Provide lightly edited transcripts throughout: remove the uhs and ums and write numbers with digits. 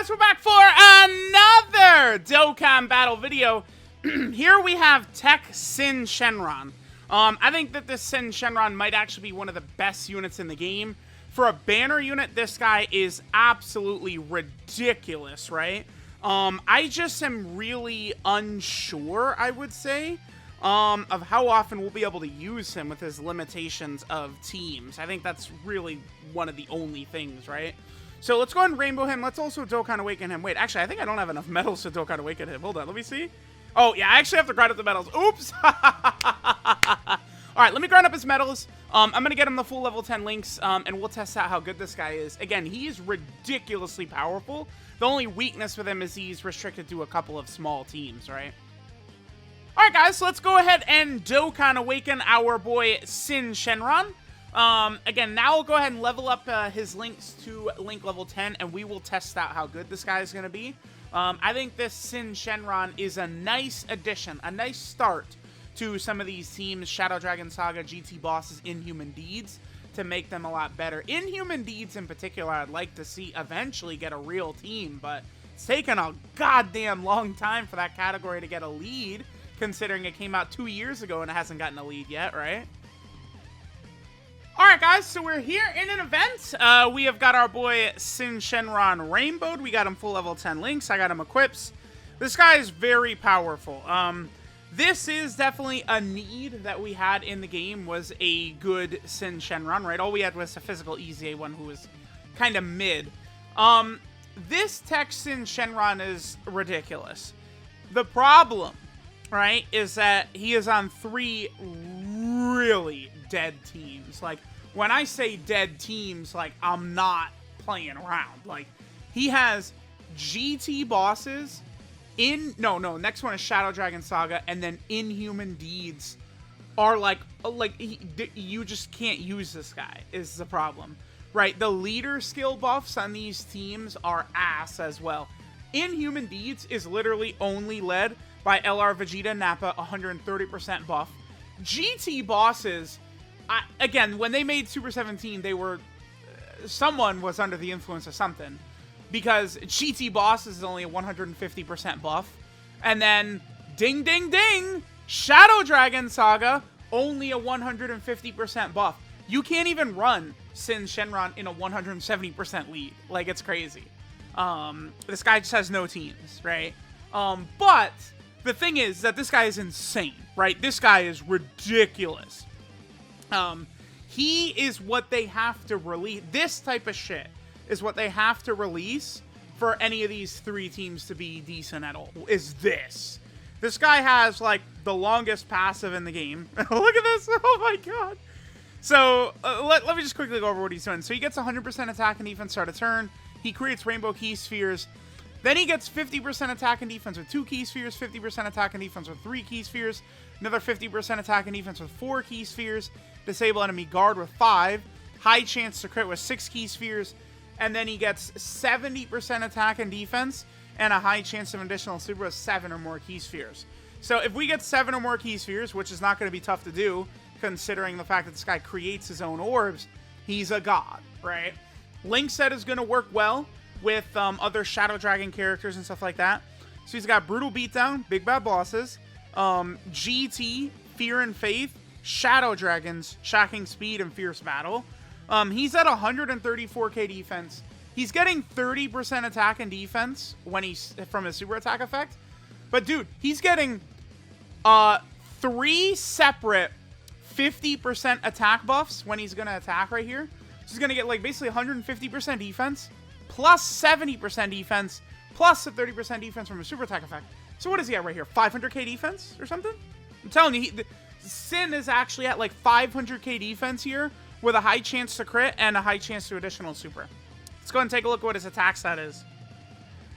guys, we're back for another Dokkan battle video. Here we have TEQ SYN SHENRON. I think that this SYN SHENRON might actually be one of the best units in the game. For a banner unit, this guy is absolutely ridiculous, right? I just am really unsure, I would say, of how often we'll be able to use him with his limitations of teams. I think that's really one of the only things, right? So let's go ahead and rainbow him. Let's also Dokkan Awaken him. Wait, actually, I think I don't have enough medals to Dokkan Awaken him. Hold on, let me see. Oh, yeah, I actually have to grind up the medals. Oops! Alright, let me grind up his medals. I'm going to get him the full level 10 links, and we'll test out how good this guy is. Again, he is ridiculously powerful. The only weakness with him is he's restricted to a couple of small teams, right? Alright, guys, so let's go ahead and Dokkan Awaken our boy SYN SHENRON. Again, now we'll go ahead and level up his links to link level 10, and we will test out how good this guy is going to be. I think this SYN SHENRON is a nice addition, a nice start to some of these teams, Shadow Dragon Saga, GT Bosses, Inhuman Deeds, to make them a lot better. Inhuman Deeds in particular, I'd like to see eventually get a real team, but it's taken a goddamn long time for that category to get a lead, considering it came out 2 years ago and it hasn't gotten a lead yet, right? Alright guys, so we're here in an event. We have got our boy SYN SHENRON rainbowed. We got him full level 10 links. I got him equips. This guy is very powerful. This is definitely a need that we had in the game, was a good SYN SHENRON, right? All we had was a physical EZA one who was kind of mid. This TEQ SYN SHENRON is ridiculous. The problem, right, is that he is on 3 really dead teams. Like, when I say dead teams, like, I'm not playing around. Like, he has GT Bosses next one is Shadow Dragon Saga, and then Inhuman Deeds are you just can't use this guy, is the problem, right? The leader skill buffs on these teams are ass as well. Inhuman Deeds is literally only led by LR Vegeta Nappa, 130% buff. GT Bosses, again, when they made Super 17, they were someone was under the influence of something, because GT Bosses is only a 150% buff, and then ding ding ding, Shadow Dragon Saga, only a 150% buff. You can't even run SYN SHENRON in a 170% lead. Like, it's crazy. This guy just has no teams, right? But the thing is that this guy is insane, right? This guy is ridiculous. He is what they have to release. This type of shit is what they have to release for any of these 3 teams to be decent at all, is this. This guy has, like, the longest passive in the game. Look at this. Oh, my God. So, let me just quickly go over what he's doing. So, he gets 100% attack and defense start a turn. He creates rainbow key spheres. Then he gets 50% attack and defense with 2 key spheres, 50% attack and defense with 3 key spheres, another 50% attack and defense with 4 key spheres, disable enemy guard with 5, high chance to crit with 6 key spheres, and then he gets 70% attack and defense and a high chance of additional super with 7 or more key spheres. So if we get 7 or more key spheres, which is not going to be tough to do, considering the fact that this guy creates his own orbs, he's a god, right? Link set is going to work well with other Shadow Dragon characters and stuff like that. So he's got Brutal Beatdown, Big Bad Bosses, GT, Fear and Faith, Shadow Dragons, Shocking Speed, and Fierce Battle. He's at 134k defense. He's getting 30% attack and defense when he's from his super attack effect. But dude, he's getting 3 separate 50% attack buffs when he's gonna attack right here. So he's gonna get like basically 150% defense, plus 70% defense, plus a 30% defense from a super attack effect. So what is he at right here? 500k defense or something? I'm telling you, SYN is actually at like 500k defense here, with a high chance to crit and a high chance to additional super. Let's go ahead and take a look at what his attack stat is.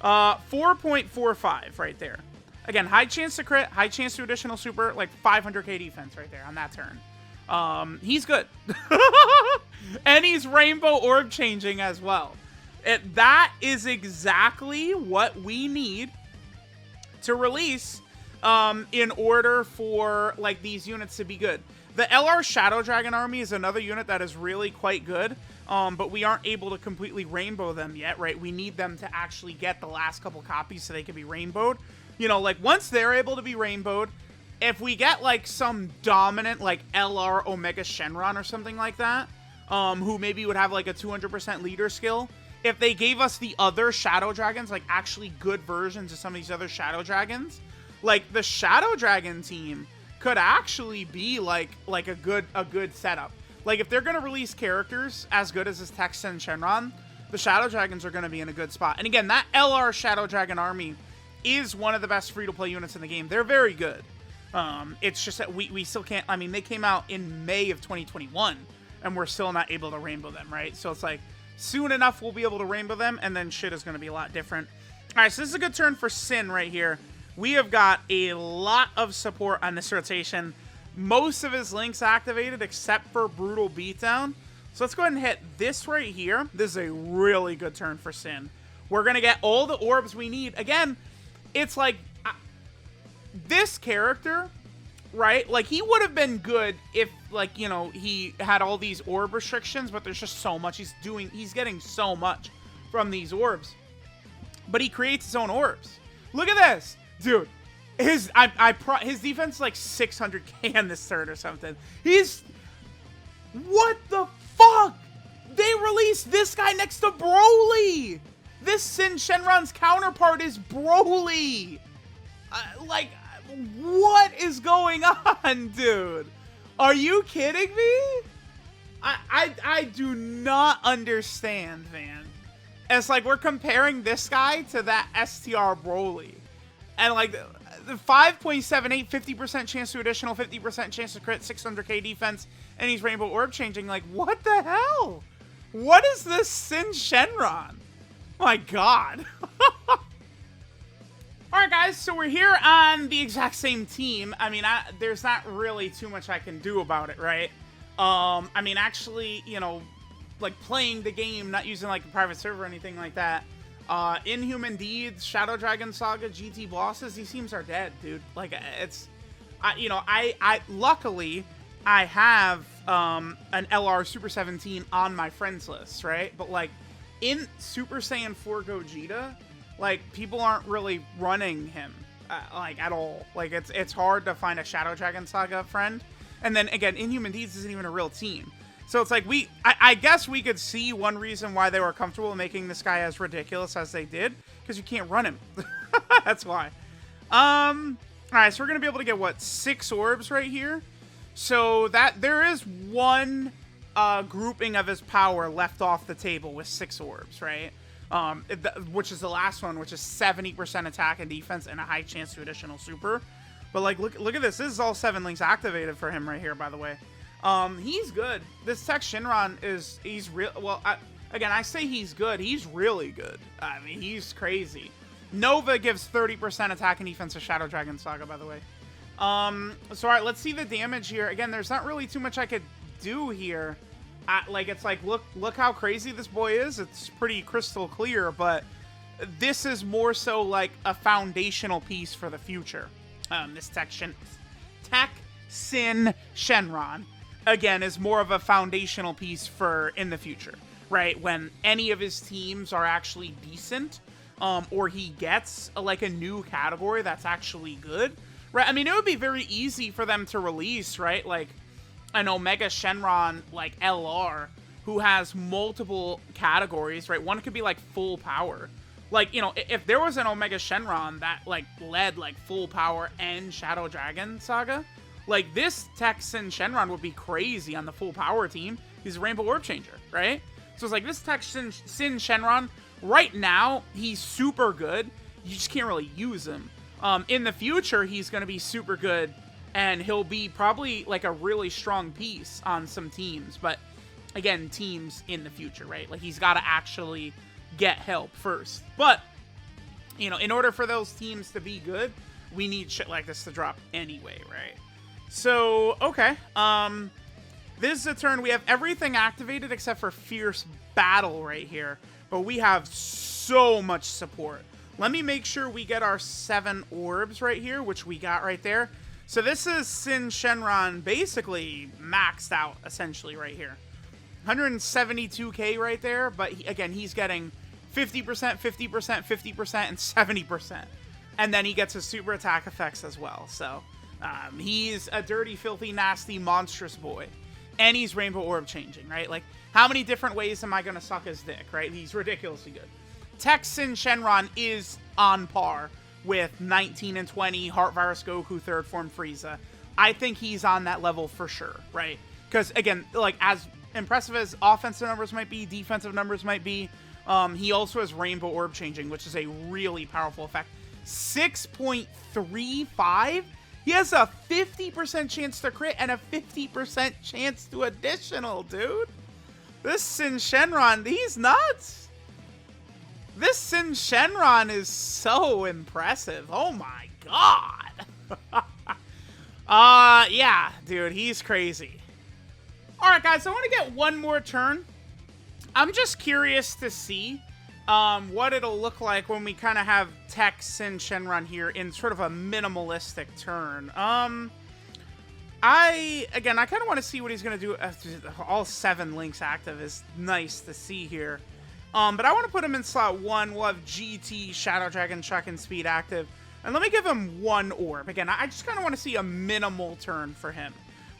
4.45 right there. Again, high chance to crit, high chance to additional super, like 500k defense right there on that turn. He's good. And he's rainbow orb changing as well. That is exactly what we need to release in order for like these units to be good. The LR Shadow Dragon army is another unit that is really quite good. but we aren't able to completely rainbow them yet, right? We need them to actually get the last couple copies so they can be rainbowed. You know, like, once they're able to be rainbowed, if we get, like, some dominant, like, LR Omega Shenron or something like that, who maybe would have, like, a 200% leader skill, if they gave us the other Shadow Dragons, like, actually good versions of some of these other Shadow Dragons, like, the Shadow Dragon team could actually be, like a good setup. Like, if they're going to release characters as good as this TEQ SYN Shenron, the Shadow Dragons are going to be in a good spot. And again, that LR Shadow Dragon army is one of the best free-to-play units in the game. They're very good. It's just that we still can't... I mean, they came out in May of 2021, and we're still not able to rainbow them, right? So it's like, soon enough we'll be able to rainbow them, and then shit is going to be a lot different. All right, so this is a good turn for Syn right here. We have got a lot of support on this rotation. Most of his links activated, except for Brutal Beatdown. So let's go ahead and hit this right here. This is a really good turn for Syn. We're going to get all the orbs we need. Again, it's like... this character, right? Like, he would have been good if, like, you know, he had all these orb restrictions, but there's just so much he's getting so much from these orbs. But he creates his own orbs. Look at this. Dude, his defense is like 600k on this turn or something. What the fuck? They released this guy next to Broly. This Syn Shenron's counterpart is Broly. Like, what is going on, dude? Are you kidding me? I do not understand, man. It's like we're comparing this guy to that STR Broly. And like the 5.78, 50% chance to additional, 50% chance to crit, 600k defense, and he's Rainbow Orb changing. Like, what the hell? What is this Syn Shenron? My God. Alright guys, so we're here on the exact same team. I mean, there's not really too much I can do about it, right? I mean, actually, you know, like playing the game, not using like a private server or anything like that. Inhuman Deeds, Shadow Dragon Saga, GT bosses, these teams are dead, dude. Like, it's, you know, luckily, I have, an LR Super 17 on my friends list, right? But like, in Super Saiyan 4 Gogeta, like, people aren't really running him, like, at all. Like, it's hard to find a Shadow Dragon Saga friend. And then, again, Inhuman Deeds isn't even a real team. So it's like, I guess we could see one reason why they were comfortable making this guy as ridiculous as they did. Because you can't run him. That's why. Alright, so we're going to be able to get, what, 6 orbs right here? So that there is one grouping of his power left off the table with 6 orbs, right? Which is the last one, which is 70% attack and defense and a high chance to additional super. But like, look at this. This is all 7 links activated for him right here, by the way. He's good. This TEQ Shenron he's real. Well, again, I say he's good. He's really good. I mean, he's crazy. Nova gives 30% attack and defense to Shadow Dragon Saga, by the way. So all right, let's see the damage here. Again, there's not really too much I could do here. Like, it's like, look how crazy this boy is. It's pretty crystal clear, but this is more so like a foundational piece for the future. This TEQ SYN Shenron, again, is more of a foundational piece for in the future, right? When any of his teams are actually decent, or he gets like a new category that's actually good, right? I mean, it would be very easy for them to release, right? Like, an Omega Shenron, like, LR, who has multiple categories, right? One could be, like, full power. Like, you know, if there was an Omega Shenron that, like, led, like, full power and Shadow Dragon Saga, like, this TEQ SYN Shenron would be crazy on the full power team. He's a Rainbow Orb Changer, right? So it's like, this TEQ SYN Shenron, right now, he's super good. You just can't really use him. In the future, he's going to be super good. And he'll be probably, like, a really strong piece on some teams. But, again, teams in the future, right? Like, he's got to actually get help first. But, you know, in order for those teams to be good, we need shit like this to drop anyway, right? So, okay. This is a turn. We have everything activated except for Fierce Battle right here. But we have so much support. Let me make sure we get our 7 orbs right here, which we got right there. So this is Syn Shenron basically maxed out, essentially, right here. 172k right there, but again, he's getting 50%, 50%, 50%, and 70%. And then he gets his super attack effects as well. So he's a dirty, filthy, nasty, monstrous boy. And he's Rainbow Orb changing, right? Like, how many different ways am I going to suck his dick, right? He's ridiculously good. TEQ SYN SHENRON is on par with 19 and 20, Heart Virus Goku, Third Form Frieza. I think he's on that level for sure, right? Because, again, like, as impressive as offensive numbers might be, defensive numbers might be, he also has Rainbow Orb changing, which is a really powerful effect. 6.35? He has a 50% chance to crit and a 50% chance to additional, dude. This SYN SHENRON, he's nuts. This SYN SHENRON is so impressive. Oh my god. Yeah, dude, he's crazy. Alright, guys, I want to get one more turn. I'm just curious to see what it'll look like when we kind of have TEQ SYN SHENRON here in sort of a minimalistic turn. I kind of want to see what he's going to do after all 7 links active. Is nice to see here. But I want to put him in slot 1. We'll have GT, Shadow Dragon, Chuck, and Speed active. And let me give him 1 orb. Again, I just kind of want to see a minimal turn for him.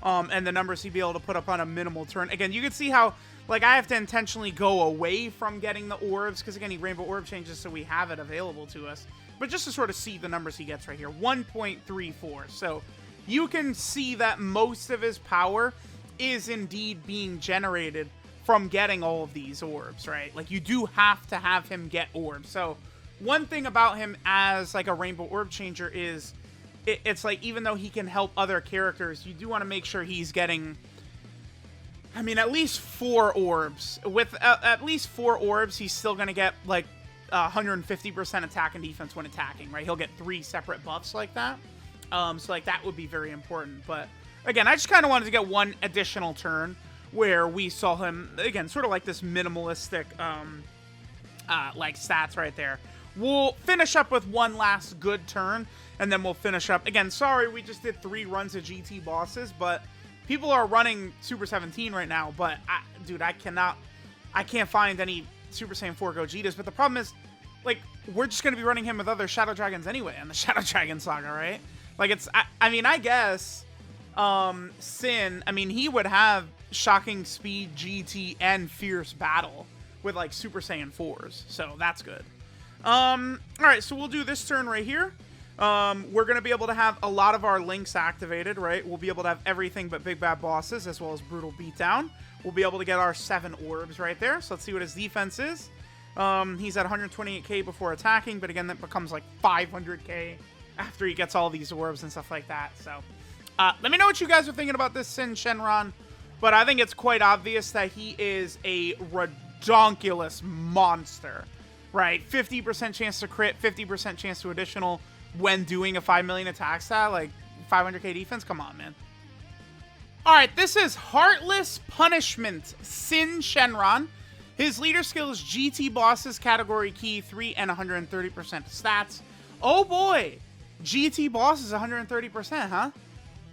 And the numbers he'd be able to put up on a minimal turn. Again, you can see how, like, I have to intentionally go away from getting the orbs, because, again, he Rainbow Orb changes so we have it available to us. But just to sort of see the numbers he gets right here, 1.34. So you can see that most of his power is indeed being generated from getting all of these orbs, right? Like, you do have to have him get orbs. So one thing about him as, like, a Rainbow Orb changer is it's like, even though he can help other characters, you do want to make sure he's getting, I mean, at least 4 orbs. With at least 4 orbs, he's still going to get, like, 150% attack and defense when attacking, right? He'll get 3 separate buffs like that. So, like, that would be very important. But, again, I just kind of wanted to get 1 additional turn where we saw him, again, sort of like this minimalistic, like, stats right there. We'll finish up with 1 last good turn, and then we'll finish up. Again, sorry, we just did 3 runs of GT bosses, but people are running Super 17 right now, but, dude, I can't find any Super Saiyan 4 Gogetas, but the problem is, like, we're just going to be running him with other Shadow Dragons anyway in the Shadow Dragon Saga, right? Like, it's, I mean, I guess, Sin, I mean, he would have Shocking Speed, GT, and Fierce Battle with, like, Super Saiyan 4s, so that's good. Alright, so we'll do this turn right here. We're going to be able to have a lot of our links activated, right? We'll be able to have everything but Big Bad Bosses, as well as Brutal Beatdown. We'll be able to get our 7 orbs right there, so let's see what his defense is. He's at 128k before attacking, but again, that becomes like 500k after he gets all these orbs and stuff like that, so. Let me know what you guys are thinking about this SYN SHENRON, but I think it's quite obvious that he is a redonkulous monster. Right, 50% chance to crit, 50% chance to additional when doing a 5 million attack stat, like 500k defense. Come on, man. Alright, this is Heartless Punishment, SYN SHENRON. His leader skill is GT Bosses, Category Key 3, and 130% stats. Oh boy! GT Bosses, 130%, huh?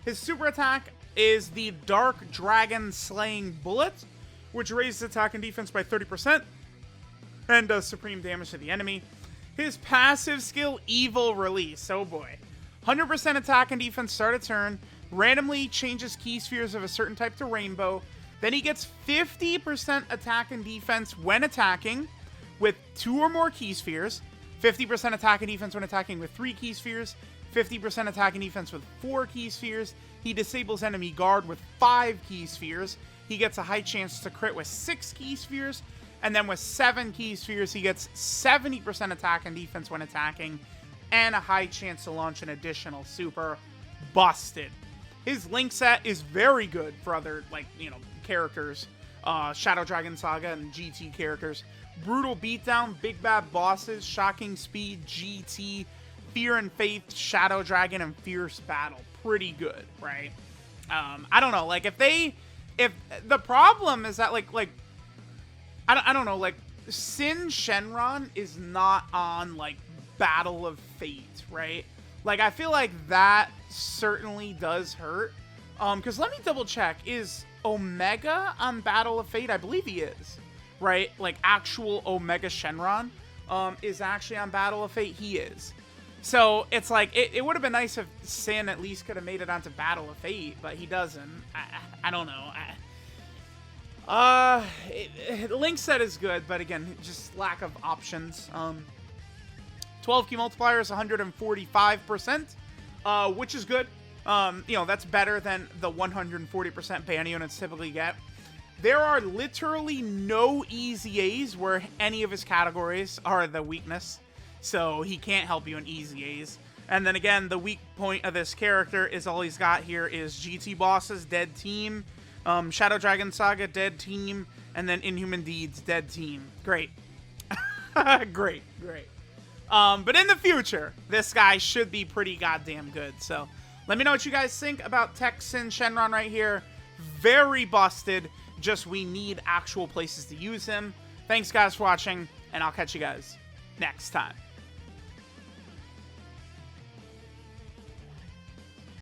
His super attack is the Dark Dragon Slaying Bullet, which raises attack and defense by 30%. And does supreme damage to the enemy. His passive skill, Evil Release. Oh boy. 100% attack and defense start a turn. Randomly changes key spheres of a certain type to rainbow. Then he gets 50% attack and defense when attacking with 2 or more key spheres. 50% attack and defense when attacking with 3 key spheres. 50% attack and defense with 4 key spheres. He disables enemy guard with 5 key spheres. He gets a high chance to crit with 6 key spheres. And then with 7 key spheres, he gets 70% attack and defense when attacking, and a high chance to launch an additional super. Busted. His link set is very good for other, like, you know, characters. Shadow Dragon Saga and GT characters. Brutal Beatdown, Big Bad Bosses, Shocking Speed, GT, Fear and Faith, Shadow Dragon, and Fierce Battle. Pretty good, right? I don't know, like, if the problem is that, like, I don't know, like, SYN SHENRON is not on, like, Battle of Fate, right? Like, I feel like that certainly does hurt. Because let me double check, is Omega on Battle of Fate? I believe he is, right? Like, actual Omega Shenron is actually on Battle of Fate. He is. So, it's like, it would have been nice if Sin at least could have made it onto Battle of Fate, but he doesn't. I don't know. Link set is good, but again, just lack of options. 12 key multiplier is 145%, which is good. You know, that's better than the 140% ban units typically get. There are literally no easy A's where any of his categories are the weakness, so he can't help you in easy A's. And then again, the weak point of this character is all he's got here is GT Bosses, Dead Team, Shadow Dragon Saga, Dead Team, and then Inhuman Deeds, Dead Team. Great. Great. But in the future, this guy should be pretty goddamn good. So let me know what you guys think about TEQ SYN Shenron right here. Very busted. Just we need actual places to use him. Thanks guys for watching, and I'll catch you guys next time.